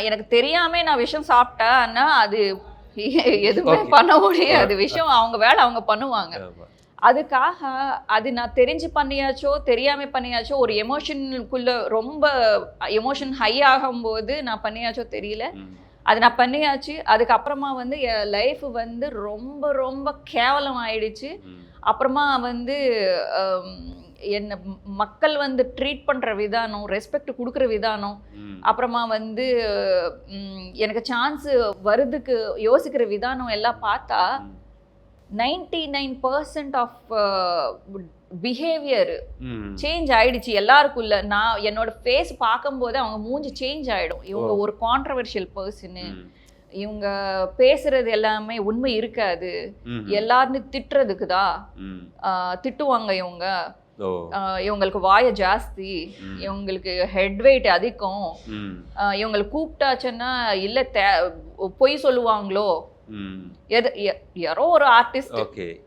எனக்கு தெரியாம நான் விஷம் சாப்பிட்டேன்னா அது எதுவுமே பண்ண முடியாது. விஷயம் அவங்க வேலை அவங்க பண்ணுவாங்க. அதுக்காக அது நான் தெரிஞ்சு பண்ணியாச்சோ தெரியாம பண்ணியாச்சோ ஒரு எமோஷனுக்குள்ள ரொம்ப எமோஷன் ஹை ஆகும்போது நான் பண்ணியாச்சோ தெரியல. அது நான் பண்ணியாச்சு. அதுக்கப்புறமா வந்து என் லைஃப் வந்து ரொம்ப ரொம்ப கேவலம் ஆயிடுச்சு. அப்புறமா வந்து என்ன மக்கள் வந்து ட்ரீட் பண்ற விதானம், ரெஸ்பெக்ட் கொடுக்குற விதானம், அப்புறமா வந்து எனக்கு சான்ஸ் வருதுக்கு யோசிக்கிற விதானம் எல்லாம் பார்த்தா 99% ஆஃப் பிஹேவியர் சேஞ்ச் ஆயிடுச்சு எல்லாருக்குள்ள. நான் என்னோட ஃபேஸ் பார்க்கும்போது அவங்க மூஞ்சி சேஞ்ச் ஆயிடும். இவங்க ஒரு கான்ட்ரவர்ஷியல் பர்சனு, இவங்க பேசுறது எல்லாமே உண்மை இருக்காது, எல்லாரும் திட்டுறதுக்கு தான் திட்டுவாங்க இவங்க, இவங்களுக்கு வாய ஜாஸ்தி, இவங்களுக்கு ஹெட் வெயிட் அதிகம், இவங்களுக்கு கூப்பிட்டாச்சுன்னா இல்ல பொய் சொல்லுவாங்களோ, யாரோ ஒரு ஆர்டிஸ்ட்